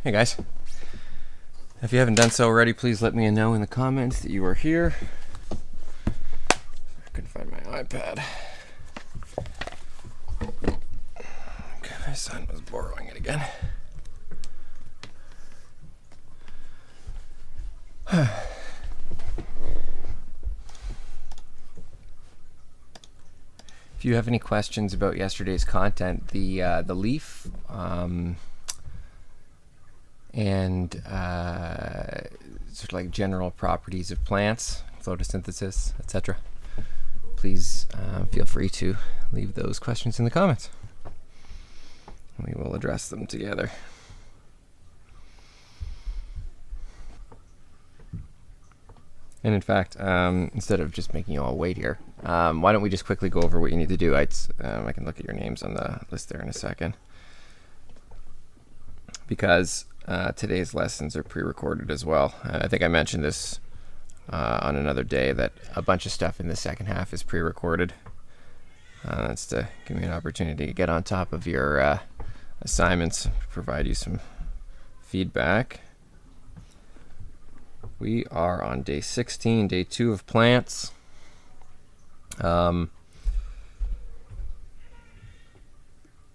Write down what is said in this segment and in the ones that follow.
Hey guys. If you haven't done so already, please let me know in the comments that you are here. I couldn't find my iPad. Okay, my son was borrowing it again. If you have any questions about yesterday's content, the leaf and sort of like general properties of plants, photosynthesis, etc., please feel free to leave those questions in the comments. We will address them together. And in fact, instead of just making you all wait here, why don't we just quickly go over what you need to do? I can look at your names on the list there in a second. Because today's lessons are pre-recorded as well. I think I mentioned this on another day that a bunch of stuff in the second half is pre-recorded. That's to give me an opportunity to get on top of your assignments, provide you some feedback. We are on day 16, day 2 of plants.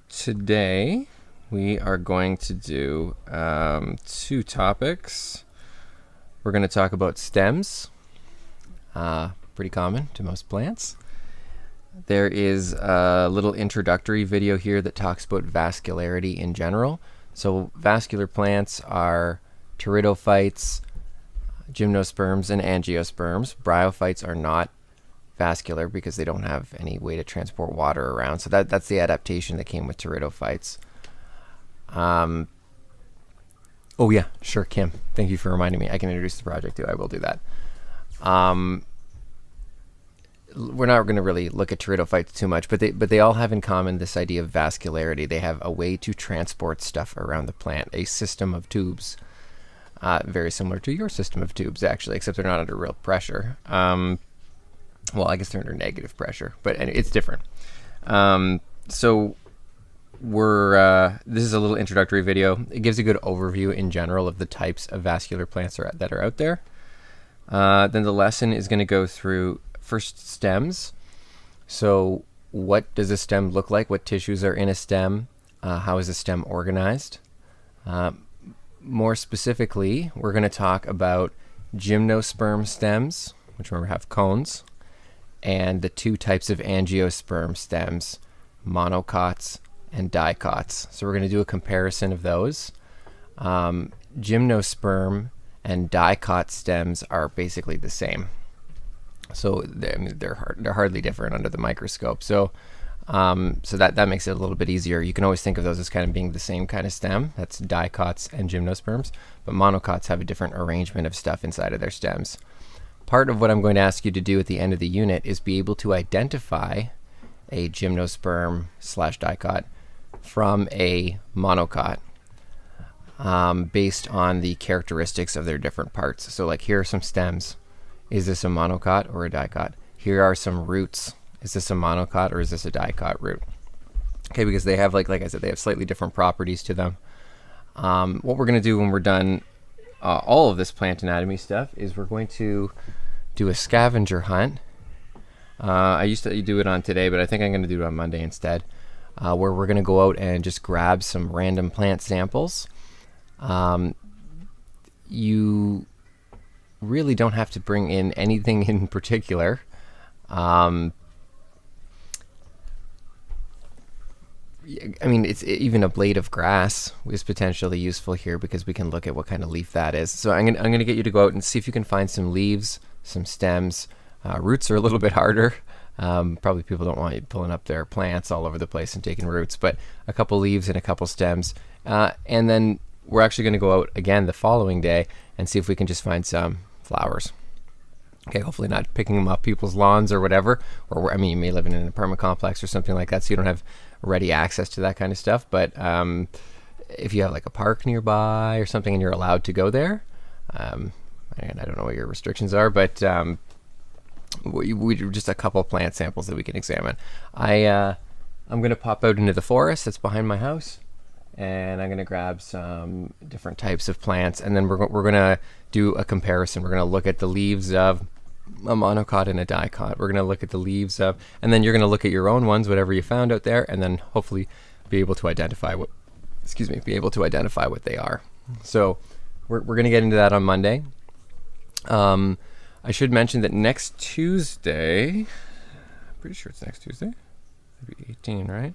Today we are going to do 2 topics. We're going to talk about stems, pretty common to most plants. There is a little introductory video here that talks about vascularity in general. So vascular plants are pteridophytes, gymnosperms, and angiosperms. Bryophytes are not vascular because they don't have any way to transport water around. So that's the adaptation that came with pteridophytes. Oh yeah, sure, Kim. Thank you for reminding me. I can introduce the project too. I will do that. We're not going to really look at pteridophytes too much, but they all have in common this idea of vascularity. They have a way to transport stuff around the plant, a system of tubes. Very similar to your system of tubes, actually, except they're not under real pressure. Well, I guess they're under negative pressure, but it's different. So this is a little introductory video. It gives a good overview in general of the types of vascular plants that are out there. Then the lesson is going to go through first stems. So what does a stem look like? What tissues are in a stem? How is a stem organized? More specifically, we're going to talk about gymnosperm stems, which remember have cones, and the 2 types of angiosperm stems, monocots and dicots. So we're going to do a comparison of those. Gymnosperm and dicot stems are basically the same. So they're hardly different under the microscope. So that makes it a little bit easier. You can always think of those as kind of being the same kind of stem. That's dicots and gymnosperms. But monocots have a different arrangement of stuff inside of their stems. Part of what I'm going to ask you to do at the end of the unit is be able to identify a gymnosperm / dicot from a monocot based on the characteristics of their different parts. So like here are some stems. Is this a monocot or a dicot? Here are some roots. Is this a monocot or is this a dicot root? Okay, because they have, like I said, they have slightly different properties to them. What we're going to do when we're done all of this plant anatomy stuff is we're going to do a scavenger hunt. I used to do it on today, but I think I'm going to do it on Monday instead, where we're going to go out and just grab some random plant samples. You really don't have to bring in anything in particular. I mean, even a blade of grass is potentially useful here because we can look at what kind of leaf that is. So I'm gonna get you to go out and see if you can find some leaves, some stems. Roots are a little bit harder. Probably people don't want you pulling up their plants all over the place and taking roots, but a couple leaves and a couple stems. And then we're actually going to go out again the following day and see if we can just find some flowers. Okay, hopefully not picking them off people's lawns or whatever. Or I mean, you may live in an apartment complex or something like that, so you don't have ready access to that kind of stuff. But if you have like a park nearby or something and you're allowed to go there, and I don't know what your restrictions are, but we do just a couple plant samples that we can examine. I'm going to pop out into the forest that's behind my house, and I'm going to grab some different types of plants, and then we're going to do a comparison. We're going to look at the leaves of a monocot and a dicot. We're going to look at the leaves of, and then you're going to look at your own ones, whatever you found out there, and then hopefully be able to identify what, they are. So we're going to get into that on Monday. I should mention that next Tuesday, I'm pretty sure it's next Tuesday, maybe 18, right?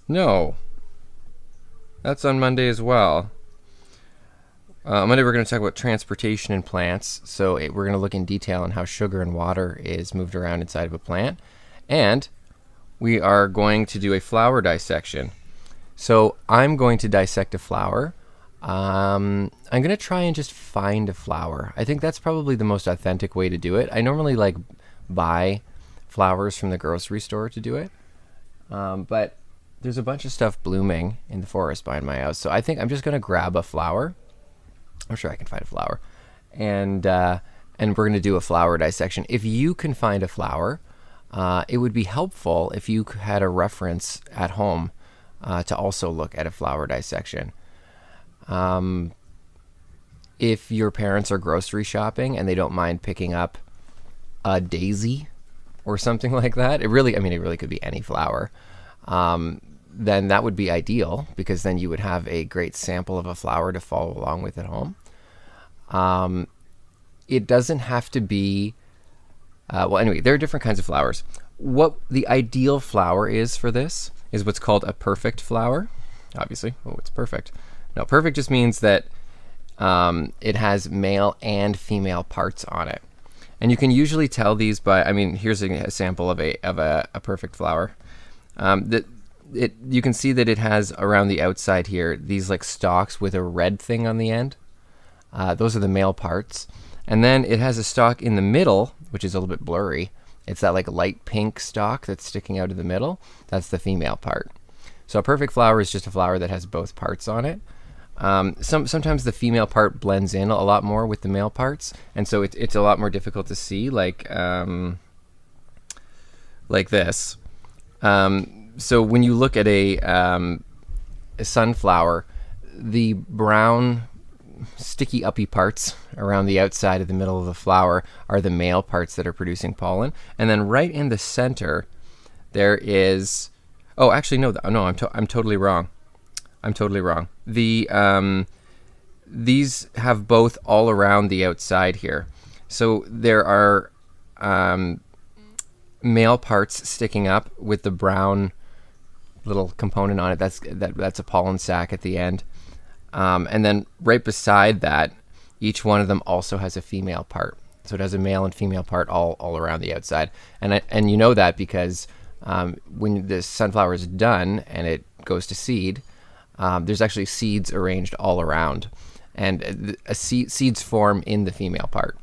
No, that's on Monday as well. Monday we're going to talk about transportation in plants. So we're going to look in detail on how sugar and water is moved around inside of a plant. And we are going to do a flower dissection. So I'm going to dissect a flower. I'm going to try and just find a flower. I think that's probably the most authentic way to do it. I normally like buy flowers from the grocery store to do it. But there's a bunch of stuff blooming in the forest behind my house. So I think I'm just going to grab a flower. I'm sure I can find a flower. And we're going to do a flower dissection. If you can find a flower, it would be helpful if you had a reference at home to also look at a flower dissection. If your parents are grocery shopping and they don't mind picking up a daisy or something like that, it really could be any flower, then that would be ideal, because then you would have a great sample of a flower to follow along with at home. It doesn't have to be, there are different kinds of flowers. What the ideal flower is for this is what's called a perfect flower. Obviously, it's perfect. No, perfect just means that it has male and female parts on it. And you can usually tell these by, here's a sample of a perfect flower. You can see that it has around the outside here these like stalks with a red thing on the end. Those are the male parts. And then it has a stalk in the middle, which is a little bit blurry. It's that like light pink stalk that's sticking out of the middle. That's the female part. So a perfect flower is just a flower that has both parts on it. Sometimes the female part blends in a lot more with the male parts, and so it's a lot more difficult to see, like this. So when you look at a sunflower, the brown sticky uppy parts around the outside of the middle of the flower are the male parts that are producing pollen, and then right in the center there is, I'm totally wrong. These have both all around the outside here. So there are male parts sticking up with the brown little component on it. That's a pollen sac at the end. And then right beside that, each one of them also has a female part. So it has a male and female part all around the outside. And you know that because when the sunflower is done and it goes to seed, there's actually seeds arranged all around, and seeds form in the female part.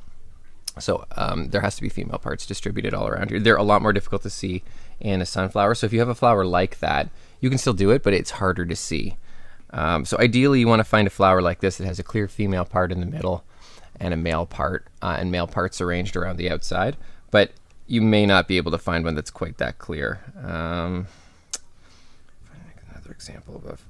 So there has to be female parts distributed all around here. They're a lot more difficult to see in a sunflower. So if you have a flower like that, you can still do it, but it's harder to see. So ideally, you want to find a flower like this that has a clear female part in the middle and a male part, and male parts arranged around the outside. But you may not be able to find one that's quite that clear. Another example of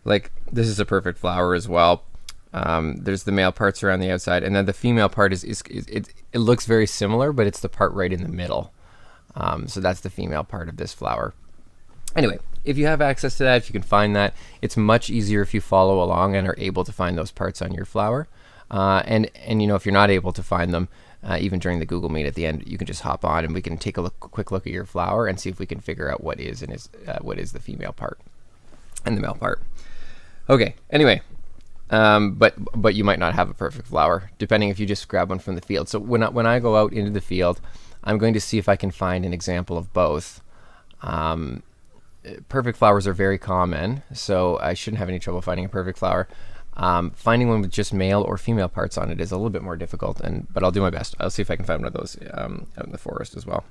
like this is a perfect flower as well. There's the male parts around the outside, and then the female part it looks very similar, but it's the part right in the middle. So that's the female part of this flower. Anyway, if you have access to that, if you can find that, it's much easier if you follow along and are able to find those parts on your flower. And if you're not able to find them, even during the Google Meet at the end, you can just hop on and we can take a quick look at your flower and see if we can figure out what is the female part and the male part. Okay. Anyway, but you might not have a perfect flower, depending if you just grab one from the field. So when I go out into the field, I'm going to see if I can find an example of both. Perfect flowers are very common, so I shouldn't have any trouble finding a perfect flower. Finding one with just male or female parts on it is a little bit more difficult, but I'll do my best. I'll see if I can find one of those out in the forest as well.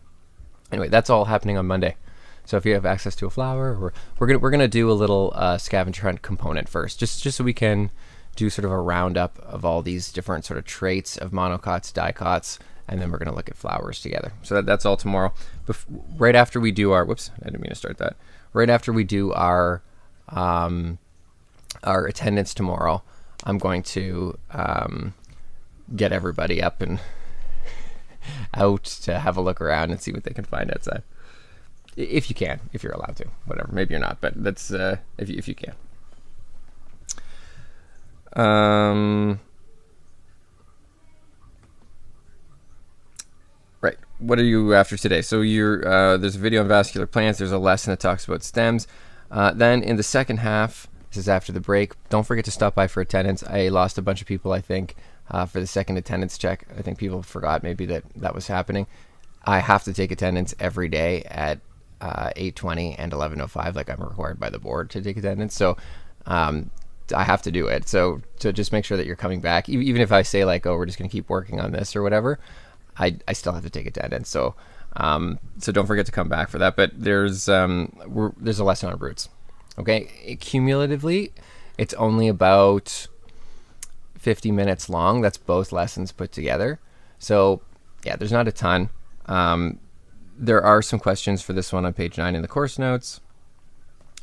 Anyway, that's all happening on Monday. So if you have access to a flower, we're gonna do a little scavenger hunt component first, just so we can do sort of a roundup of all these different sort of traits of monocots, dicots, and then we're going to look at flowers together. So that's all tomorrow. Right after we do our, whoops, I didn't mean to start that. Right after we do our attendance tomorrow, I'm going to get everybody up and out to have a look around and see what they can find outside. If you can, if you're allowed to, whatever. Maybe you're not, but that's if you can. Right. What are you after today? So there's a video on vascular plants. There's a lesson that talks about stems. Then in the second half, this is after the break. Don't forget to stop by for attendance. I lost a bunch of people, I think, for the second attendance check. I think people forgot maybe that was happening. I have to take attendance every day at 8:20 and 11:05. Like, I'm required by the board to take attendance. So I have to do it. So just make sure that you're coming back. Even if I say like, oh, we're just going to keep working on this or whatever, I still have to take attendance. So don't forget to come back for that. But there's a lesson on roots. Okay, cumulatively, it's only about 50 minutes long. That's both lessons put together. So yeah, there's not a ton. There are some questions for this one on page 9 in the course notes.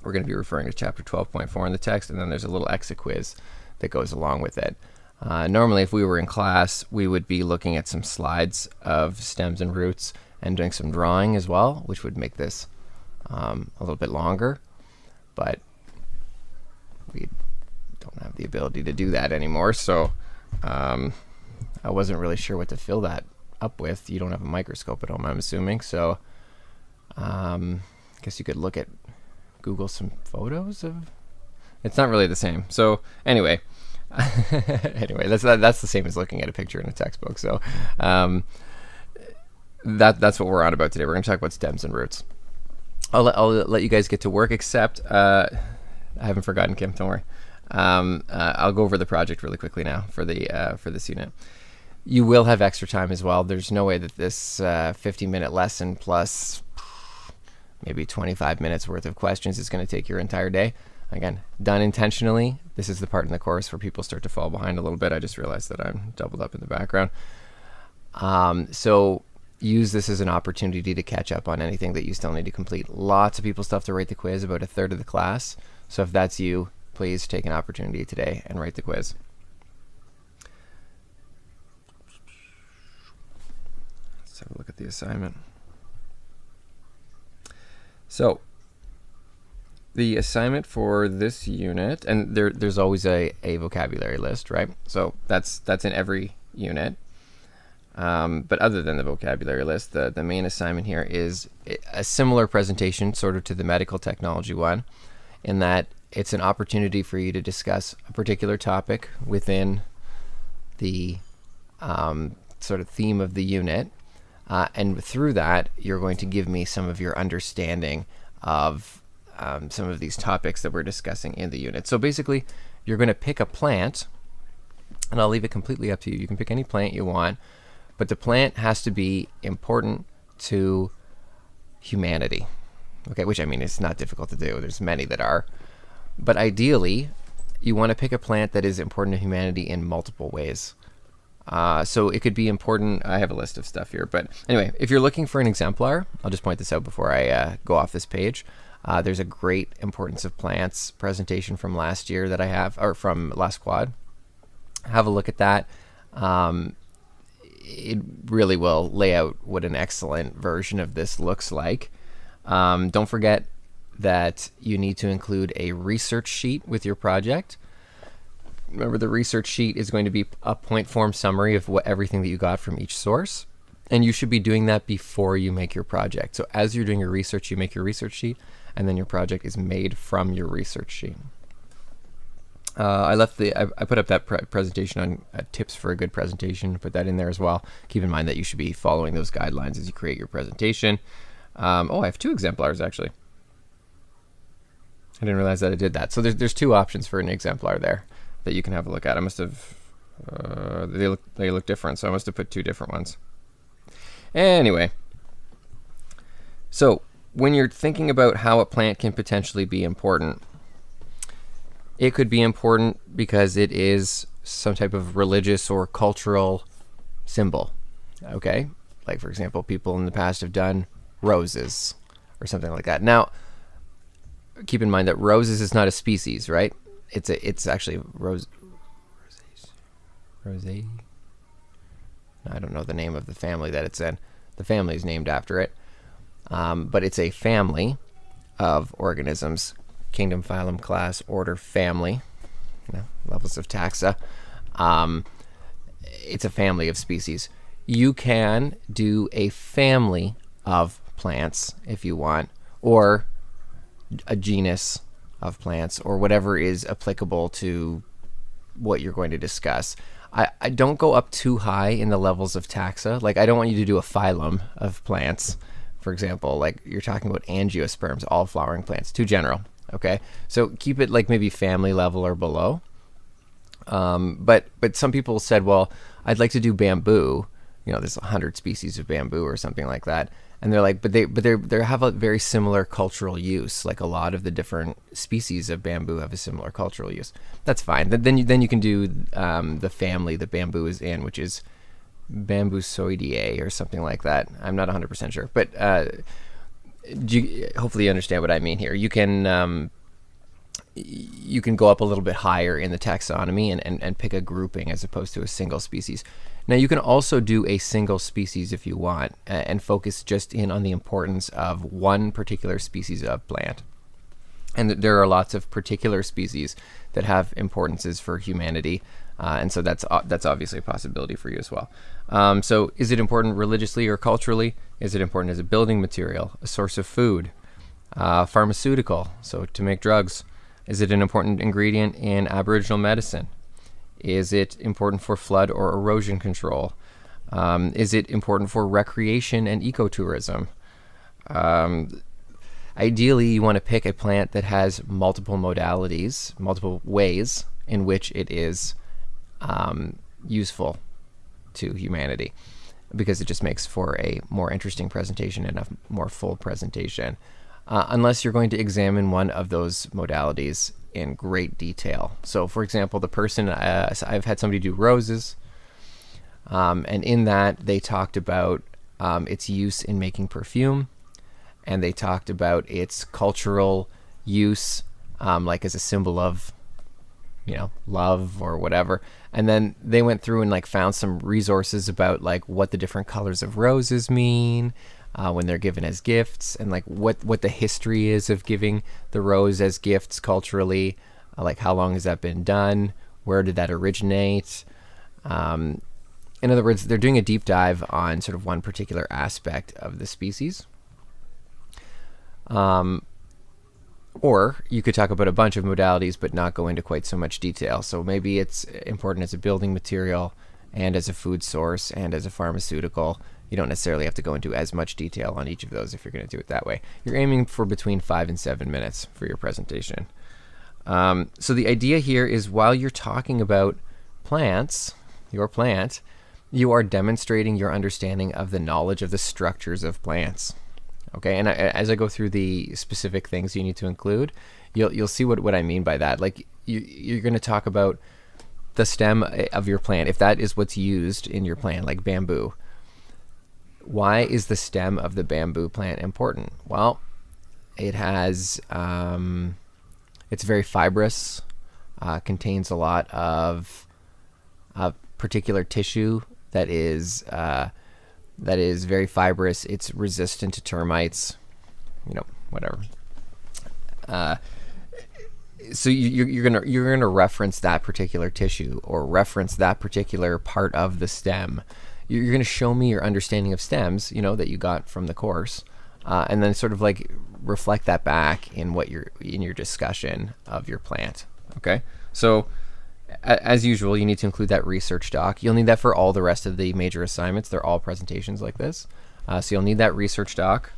We're going to be referring to chapter 12.4 in the text, and then there's a little exit quiz that goes along with it. Normally, if we were in class, we would be looking at some slides of stems and roots and doing some drawing as well, which would make this a little bit longer. But we don't have the ability to do that anymore, so I wasn't really sure what to fill that up with. You don't have a microscope at home, I'm assuming, so I guess you could look at Google some photos of. It's not really the same. So anyway, that's the same as looking at a picture in a textbook. So that's what we're on about today. We're going to talk about stems and roots. I'll let you guys get to work. Except I haven't forgotten, Kim. Don't worry. I'll go over the project really quickly now for this unit. You will have extra time as well. There's no way that this 50-minute lesson plus maybe 25 minutes worth of questions is going to take your entire day. Again, done intentionally. This is the part in the course where people start to fall behind a little bit. I just realized that I'm doubled up in the background. So use this as an opportunity to catch up on anything that you still need to complete. Lots of people still have to write the quiz, about a third of the class. So if that's you, please take an opportunity today and write the quiz. Let's have a look at the assignment. So the assignment for this unit, and there's always a vocabulary list, right? So that's in every unit. But other than the vocabulary list, the main assignment here is a similar presentation sort of to the medical technology one, in that it's an opportunity for you to discuss a particular topic within the sort of theme of the unit. And through that, you're going to give me some of your understanding of some of these topics that we're discussing in the unit. So basically, you're going to pick a plant, and I'll leave it completely up to you. You can pick any plant you want, but the plant has to be important to humanity. Okay, which I mean, it's not difficult to do. There's many that are. But ideally, you want to pick a plant that is important to humanity in multiple ways. So it could be important. I have a list of stuff here, but anyway, if you're looking for an exemplar, I'll just point this out before I go off this page. There's a great importance of plants presentation from last year that I have, or from last quad. Have a look at that. It really will lay out what an excellent version of this looks like. Don't forget that you need to include a research sheet with your project. Remember, the research sheet is going to be a point form summary of everything that you got from each source, and you should be doing that before you make your project. So as you're doing your research, you make your research sheet, and then your project is made from your research sheet. I put up that presentation on tips for a good presentation. Put that in there as well. Keep in mind that you should be following those guidelines as you create your presentation. I have 2 exemplars actually. I didn't realize that I did that. So there's 2 options for an exemplar there that you can have a look at. I must have they look different, so I must have put 2 different ones. Anyway, so when you're thinking about how a plant can potentially be important, it could be important because it is some type of religious or cultural symbol. Okay, like for example, people in the past have done roses or something like that. Now, keep in mind that roses is not a species, right? It's actually rose. I don't know the name of the family that it's in. The family is named after it, but it's a family of organisms: kingdom, phylum, class, order, family. Levels of taxa. It's a family of species. You can do a family of plants if you want, or a genus of plants, or whatever is applicable to what you're going to discuss. I don't go up too high in the levels of taxa. Like, I don't want you to do a phylum of plants, for example. Like, you're talking about angiosperms, all flowering plants. Too general. Okay, so keep it like maybe family level or below. But some people said, well, I'd like to do bamboo. There's 100 species of bamboo or something like that. And they're like, but they have a very similar cultural use. Like, a lot of the different species of bamboo have a similar cultural use. That's fine. Then you can do the family that bamboo is in, which is Bambusoideae or something like that. I'm not 100% sure, but hopefully you understand what I mean here. You can go up a little bit higher in the taxonomy and pick a grouping as opposed to a single species. Now, you can also do a single species if you want, and focus just in on the importance of one particular species of plant. And there are lots of particular species that have importances for humanity, and so that's obviously a possibility for you as well. So is it important religiously or culturally? Is it important as a building material, a source of food, pharmaceutical, so to make drugs? Is it an important ingredient in Aboriginal medicine? Is it important for flood or erosion control? Is it important for recreation and ecotourism? Ideally, you want to pick a plant that has multiple modalities, multiple ways in which it is useful to humanity, because it just makes for a more interesting presentation and a more full presentation. Unless you're going to examine one of those modalities in great detail. So, for example, the person, I've had somebody do roses, and in that they talked about its use in making perfume, and they talked about its cultural use, like as a symbol of, love or whatever. And then they went through and found some resources about what the different colors of roses mean, when they're given as gifts, and what the history is of giving the rose as gifts culturally, how long has that been done, where did that originate. In other words, they're doing a deep dive on sort of one particular aspect of the species. Or you could talk about a bunch of modalities but not go into quite so much detail. So maybe it's important as a building material, and as a food source, and as a pharmaceutical. You don't necessarily have to go into as much detail on each of those if you're going to do it that way. You're aiming for between 5 and 7 minutes for your presentation. So the idea here is, while you're talking about plants, your plant, you are demonstrating your understanding of the knowledge of the structures of plants. Okay, and as I go through the specific things you need to include, you'll see what I mean by that. You're going to talk about the stem of your plant, if that is what's used in your plant, like bamboo. Why is the stem of the bamboo plant important? Well, it has, it's very fibrous, contains a lot of particular tissue that is very fibrous. It's resistant to termites, whatever. So you're gonna reference that particular tissue, or reference that particular part of the stem. You're going to show me your understanding of stems, that you got from the course, and then sort of reflect that back in your discussion of your plant. Okay, so as usual, you need to include that research doc. You'll need that for all the rest of the major assignments. They're all presentations like this, so you'll need that research doc.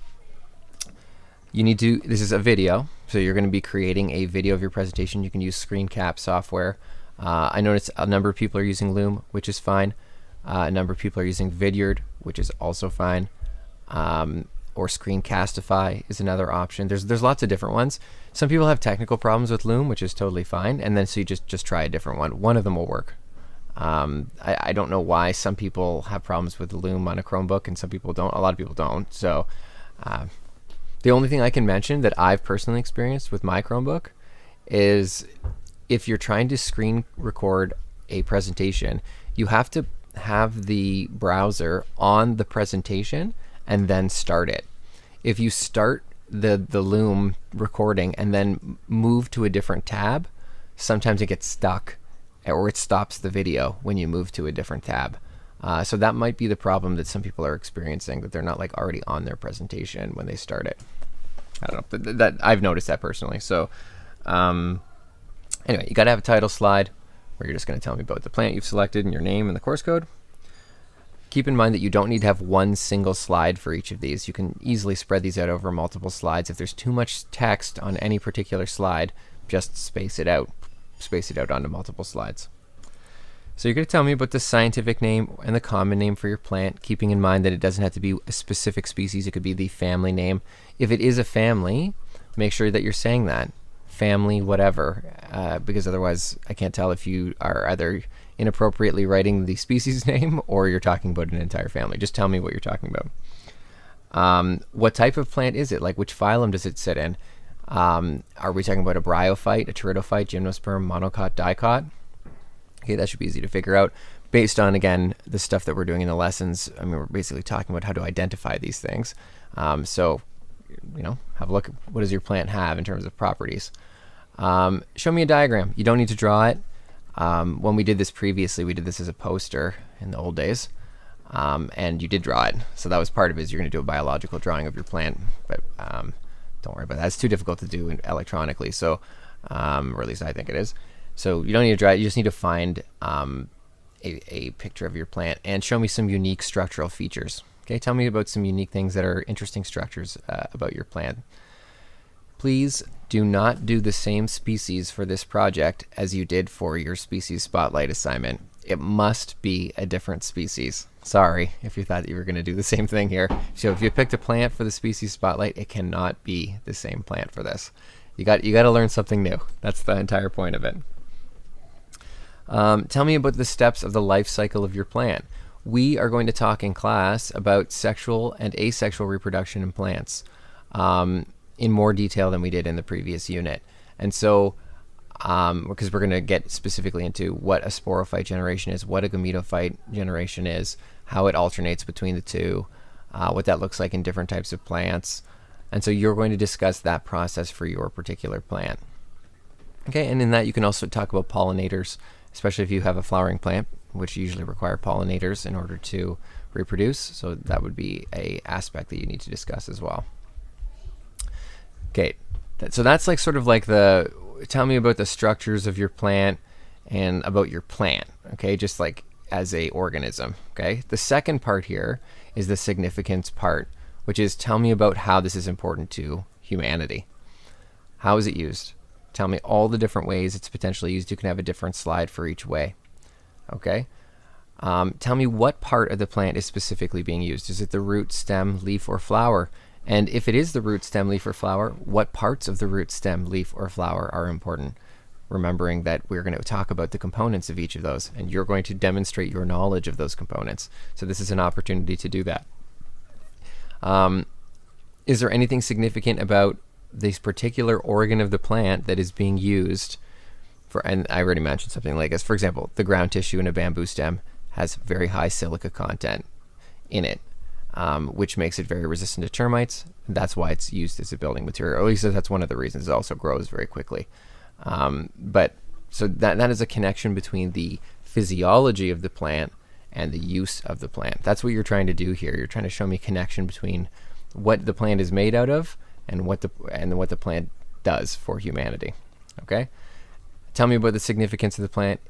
This is a video, so you're going to be creating a video of your presentation. You can use screen cap software. I noticed a number of people are using Loom, which is fine. A number of people are using Vidyard, which is also fine, or Screencastify is another option. There's lots of different ones. Some people have technical problems with Loom, which is totally fine, and then so you just try a different one. One of them will work. I don't know why some people have problems with the Loom on a Chromebook and some people don't. A lot of people don't. So the only thing I can mention that I've personally experienced with my Chromebook is if you're trying to screen record a presentation, you have to have the browser on the presentation and then start it. If you start the Loom recording and then move to a different tab, sometimes it gets stuck or it stops the video when you move to a different tab. So that might be the problem that some people are experiencing, that they're not like already on their presentation when they start it. I don't know, that I've noticed that personally. So anyway, you got to have a title slide where you're just going to tell me about the plant you've selected and your name and the course code. Keep in mind that you don't need to have one single slide for each of these. You can easily spread these out over multiple slides. If there's too much text on any particular slide, just space it out onto multiple slides. So you're going to tell me about the scientific name and the common name for your plant, keeping in mind that it doesn't have to be a specific species. It could be the family name. If it is a family, make sure that you're saying that. Family, whatever, because otherwise I can't tell if you are either inappropriately writing the species name or you're talking about an entire family. Just tell me what you're talking about. What type of plant is it? Like, which phylum does it sit in? Are we talking about a bryophyte, a pteridophyte, gymnosperm, monocot, dicot? Okay, that should be easy to figure out based on, again, the stuff that we're doing in the lessons. I mean, we're basically talking about how to identify these things. So, you know, have a look at what does your plant have in terms of properties. Show me a diagram. You don't need to draw it. When we did this previously, we did this as a poster in the old days, and you did draw it. So that was part of it, is you're going to do a biological drawing of your plant, but don't worry about that. It's too difficult to do electronically, so, or at least I think it is. So you don't need to draw it. You just need to find a picture of your plant and show me some unique structural features. Okay, tell me about some unique things that are interesting structures about your plant. Please do not do the same species for this project as you did for your species spotlight assignment. It must be a different species. Sorry if you thought that you were going to do the same thing here. So if you picked a plant for the species spotlight, it cannot be the same plant for this. You got to learn something new. That's the entire point of it. Tell me about the steps of the life cycle of your plant. We are going to talk in class about sexual and asexual reproduction in plants in more detail than we did in the previous unit. And so, because we're going to get specifically into what a sporophyte generation is, what a gametophyte generation is, how it alternates between the two, what that looks like in different types of plants. And so you're going to discuss that process for your particular plant. Okay, and in that you can also talk about pollinators, especially if you have a flowering plant, which usually require pollinators in order to reproduce. So that would be a aspect that you need to discuss as well. Okay, so that's like sort of like tell me about the structures of your plant and about your plant, okay, just like as a organism, okay? The second part here is the significance part, which is tell me about how this is important to humanity. How is it used? Tell me all the different ways it's potentially used. You can have a different slide for each way, okay? Tell me what part of the plant is specifically being used. Is it the root, stem, leaf, or flower? And if it is the root, stem, leaf, or flower, what parts of the root, stem, leaf, or flower are important? Remembering that we're going to talk about the components of each of those, and you're going to demonstrate your knowledge of those components. So this is an opportunity to do that. Is there anything significant about this particular organ of the plant that is being used for, and I already mentioned something like this. For example, the ground tissue in a bamboo stem has very high silica content in it, which makes it very resistant to termites. That's why it's used as a building material, or at least that's one of the reasons. It also grows very quickly. But so that is a connection between the physiology of the plant and the use of the plant. That's what you're trying to do here. You're trying to show me a connection between what the plant is made out of and what the plant does for humanity. Okay? Tell me about the significance of the plant.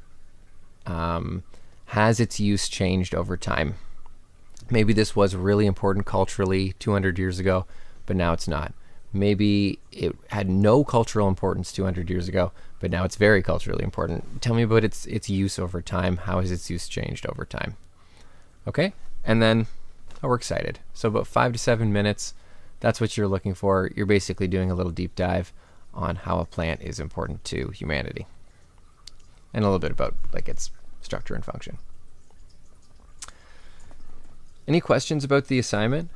Has its use changed over time? Maybe this was really important culturally 200 years ago, but now it's not. Maybe it had no cultural importance 200 years ago, but now it's very culturally important. Tell me about its use over time. How has its use changed over time? Okay? And then, oh, we're excited. So about 5 to 7 minutes, that's what you're looking for. You're basically doing a little deep dive on how a plant is important to humanity. And a little bit about like its structure and function. Any questions about the assignment?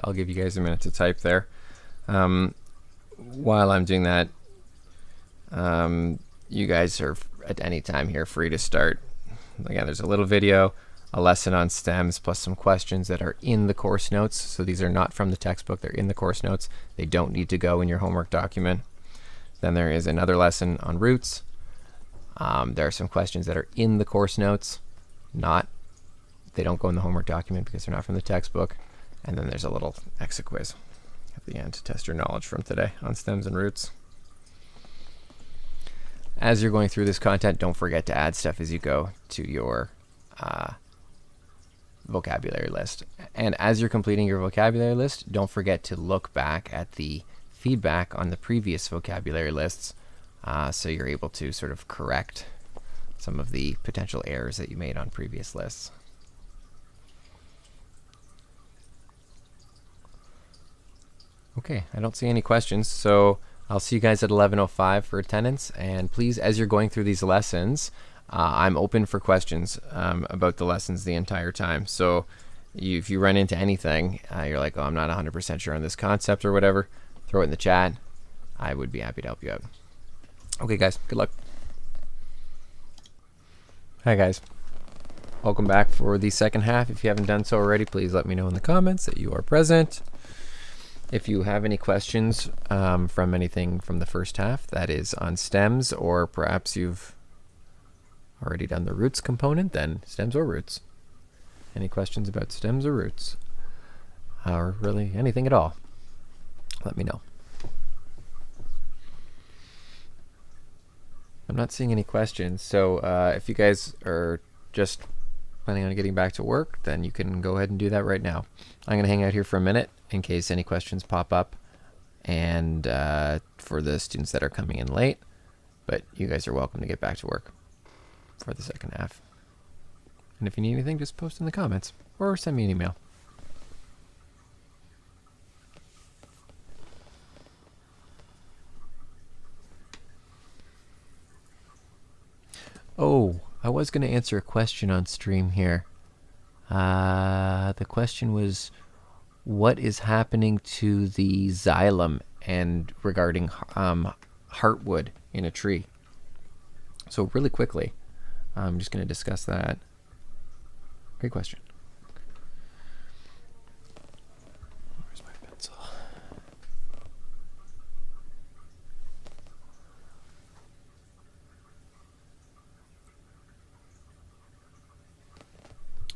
I'll give you guys a minute to type there. While I'm doing that, you guys are at any time here free to start. Again, there's a little video, a lesson on stems, plus some questions that are in the course notes. So these are not from the textbook, they're in the course notes. They don't need to go in your homework document. Then there is another lesson on roots. There are some questions that are in the course notes, they don't go in the homework document because they're not from the textbook. And then there's a little exit quiz at the end to test your knowledge from today on stems and roots. As you're going through this content, don't forget to add stuff as you go to your vocabulary list. And as you're completing your vocabulary list, don't forget to look back at the feedback on the previous vocabulary lists so you're able to sort of correct some of the potential errors that you made on previous lists. Okay, I don't see any questions, so I'll see you guys at 11:05 for attendance. And please, as you're going through these lessons, I'm open for questions about the lessons the entire time. So if you run into anything, you're like, oh, I'm not 100% sure on this concept or whatever, throw it in the chat. I would be happy to help you out. Okay, guys, good luck. Hi, guys. Welcome back for the second half. If you haven't done so already, please let me know in the comments that you are present. If you have any questions from anything from the first half that is on stems, or perhaps you've already done the roots component, then stems or roots. Any questions about stems or roots? Or really anything at all, let me know. I'm not seeing any questions, so if you guys are just planning on getting back to work, then you can go ahead and do that right now. I'm going to hang out here for a minute in case any questions pop up, and for the students that are coming in late, but you guys are welcome to get back to work for the second half. And if you need anything, just post in the comments or send me an email. Oh, I was going to answer a question on stream here. The question was, what is happening to the xylem and regarding heartwood in a tree? So really quickly, I'm just going to discuss that. Great question. Where's my pencil?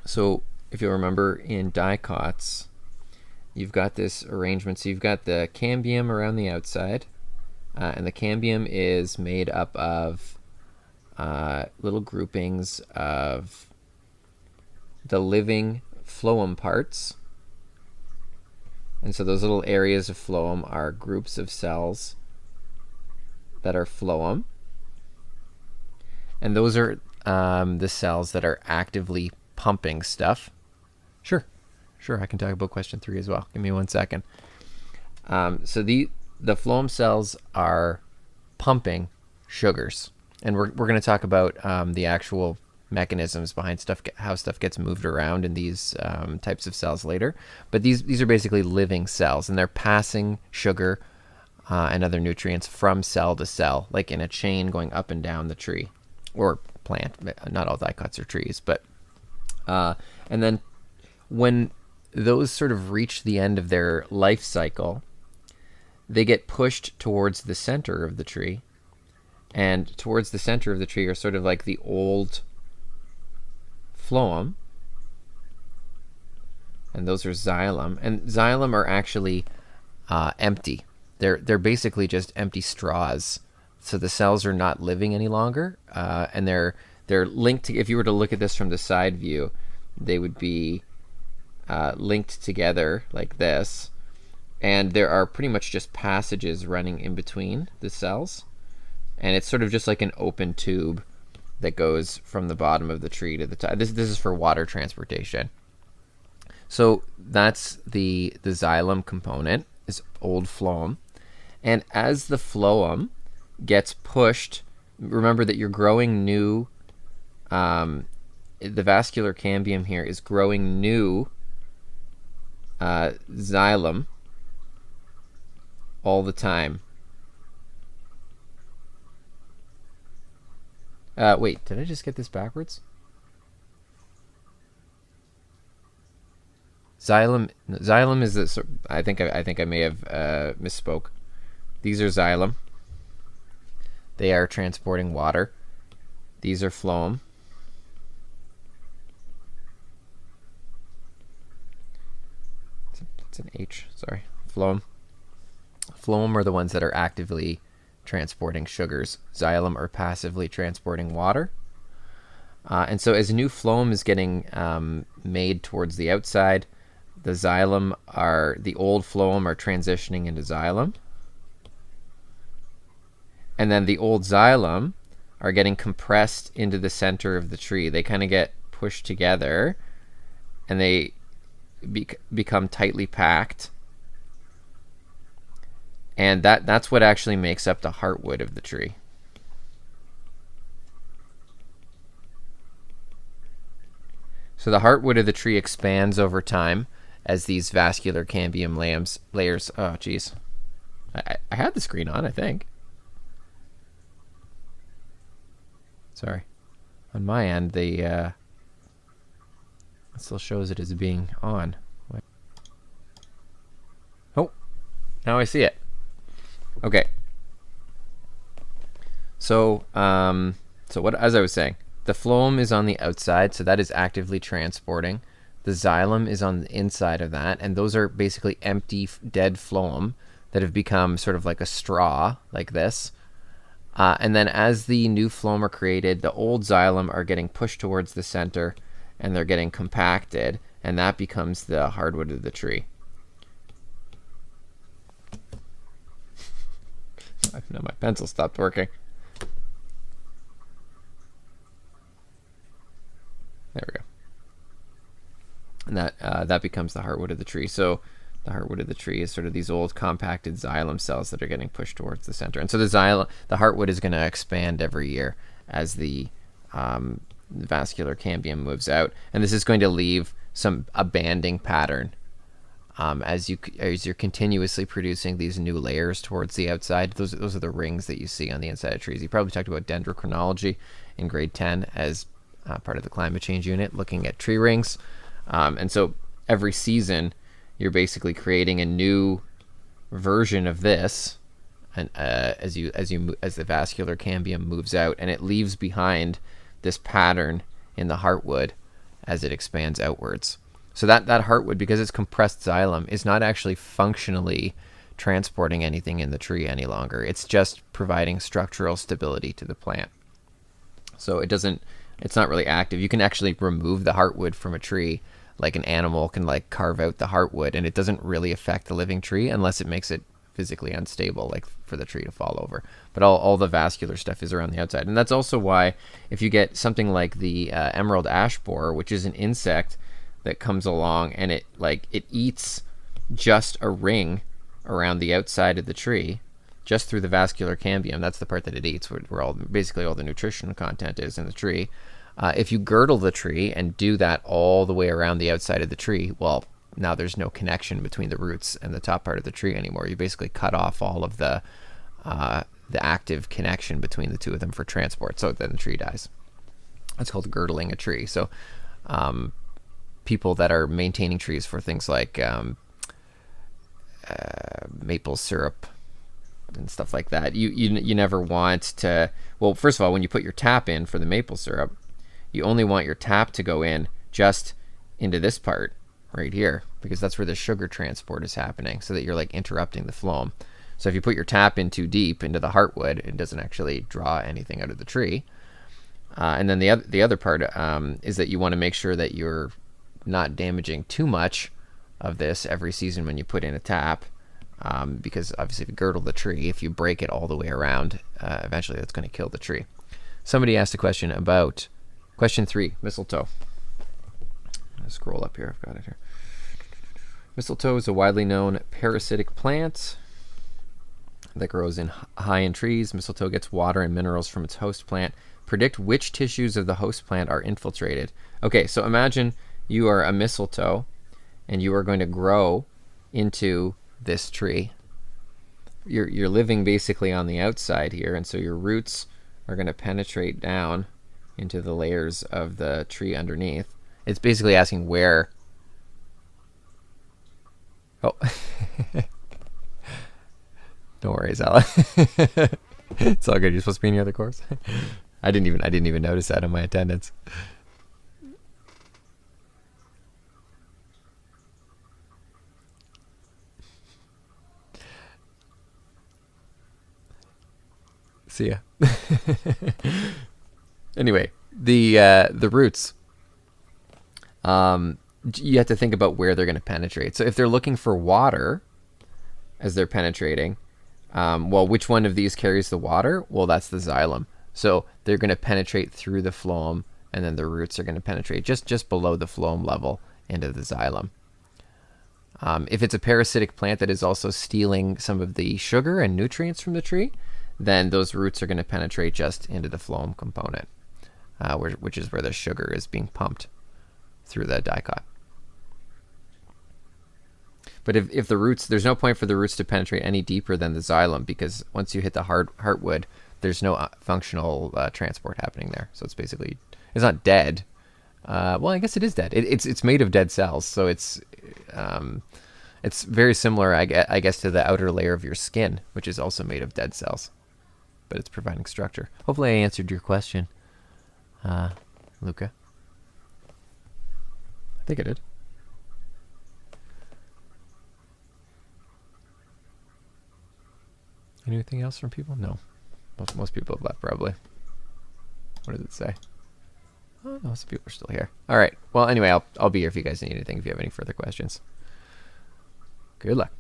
So if you'll remember, in dicots, you've got this arrangement. So you've got the cambium around the outside, and the cambium is made up of little groupings of the living phloem parts. And so those little areas of phloem are groups of cells that are phloem. And those are the cells that are actively pumping stuff. Sure, I can talk about question 3 as well. Give me 1 second. So the phloem cells are pumping sugars, and we're going to talk about the actual mechanisms behind stuff, how stuff gets moved around in these types of cells later. But these are basically living cells, and they're passing sugar and other nutrients from cell to cell, like in a chain going up and down the tree or plant. Not all dicots are trees, but and then when those sort of reach the end of their life cycle, they get pushed towards the center of the tree. And towards the center of the tree are sort of like the old phloem. And those are xylem. And xylem are actually empty. They're basically just empty straws. So the cells are not living any longer. And they're linked to, if you were to look at this from the side view, they would be linked together like this, and there are pretty much just passages running in between the cells, and it's sort of just like an open tube that goes from the bottom of the tree to the top. This is for water transportation. So that's the xylem component, is old phloem. And as the phloem gets pushed, remember that you're growing new, the vascular cambium here is growing new xylem all the time. Wait, did I just get this backwards? Xylem is this. I think I may have misspoke. These are xylem. They are transporting water. These are phloem. It's an H. Sorry, phloem. Phloem are the ones that are actively transporting sugars. Xylem are passively transporting water. And so as new phloem is getting made towards the outside, the old phloem are transitioning into xylem. And then the old xylem are getting compressed into the center of the tree. They kind of get pushed together, and they become tightly packed. And that's what actually makes up the heartwood of the tree. So the heartwood of the tree expands over time as these vascular cambium layers. Oh, geez. I had the screen on, I think. Sorry. On my end, it still shows it as being on. Oh, now I see it. Okay. So, as I was saying, the phloem is on the outside, so that is actively transporting. The xylem is on the inside of that, and those are basically empty, dead phloem that have become sort of like a straw, like this. And then as the new phloem are created, the old xylem are getting pushed towards the center, and they're getting compacted, and that becomes the hardwood of the tree. No, my pencil stopped working. There we go. And that becomes the heartwood of the tree. So the heartwood of the tree is sort of these old compacted xylem cells that are getting pushed towards the center. And so the heartwood is going to expand every year as the vascular cambium moves out, and this is going to leave a banding pattern as you're continuously producing these new layers towards the outside. Those are the rings that you see on the inside of trees. You probably talked about dendrochronology in grade 10 as part of the climate change unit, looking at tree rings. And so every season, you're basically creating a new version of this, and as the vascular cambium moves out, and it leaves behind this pattern in the heartwood as it expands outwards. So that heartwood, because it's compressed xylem, is not actually functionally transporting anything in the tree any longer. It's just providing structural stability to the plant. So it's not really active. You can actually remove the heartwood from a tree, like an animal can like carve out the heartwood, and it doesn't really affect the living tree unless it makes it physically unstable, like for the tree to fall over. But all the vascular stuff is around the outside. And that's also why if you get something like the emerald ash borer, which is an insect that comes along and it eats just a ring around the outside of the tree, just through the vascular cambium. That's the part that it eats, where basically all the nutrition content is in the tree. If you girdle the tree and do that all the way around the outside of the tree, well, now there's no connection between the roots and the top part of the tree anymore. You basically cut off all of the active connection between the two of them for transport. So then the tree dies. That's called girdling a tree. So people that are maintaining trees for things like maple syrup and stuff like that, you never want to. Well, first of all, when you put your tap in for the maple syrup, you only want your tap to go in just into this part right here, because that's where the sugar transport is happening, so that you're like interrupting the phloem. So if you put your tap in too deep into the heartwood, it doesn't actually draw anything out of the tree. And then the other part is that you want to make sure that you're not damaging too much of this every season when you put in a tap, because obviously if you girdle the tree, if you break it all the way around, eventually that's going to kill the tree. Somebody asked a question about question 3, mistletoe. I'll scroll up here, I've got it here. Mistletoe is a widely known parasitic plant that grows high in trees. Mistletoe gets water and minerals from its host plant. Predict which tissues of the host plant are infiltrated. Okay, so imagine you are a mistletoe and you are going to grow into this tree. You're living basically on the outside here, and so your roots are going to penetrate down into the layers of the tree underneath. It's basically asking where. Oh. Don't worry, Zala. It's all good. You're supposed to be in the other course. I didn't even notice that in my attendance. See ya. Anyway, the roots. You have to think about where they're going to penetrate. So if they're looking for water as they're penetrating, well, which one of these carries the water? Well, that's the xylem. So they're going to penetrate through the phloem, and then the roots are going to penetrate just below the phloem level into the xylem. If it's a parasitic plant that is also stealing some of the sugar and nutrients from the tree, then those roots are going to penetrate just into the phloem component, which is where the sugar is being pumped through the dicot. But if the roots, there's no point for the roots to penetrate any deeper than the xylem, because once you hit the heartwood, there's no functional transport happening there. So it's basically, it's not dead. Well, I guess it is dead. It's made of dead cells, so it's very similar, I guess, to the outer layer of your skin, which is also made of dead cells, but it's providing structure. Hopefully, I answered your question, Luca. I think I did. Anything else from people? No. Most people have left, probably. What does it say? Oh, no, some people are still here. All right. Well, anyway, I'll be here if you guys need anything, if you have any further questions. Good luck.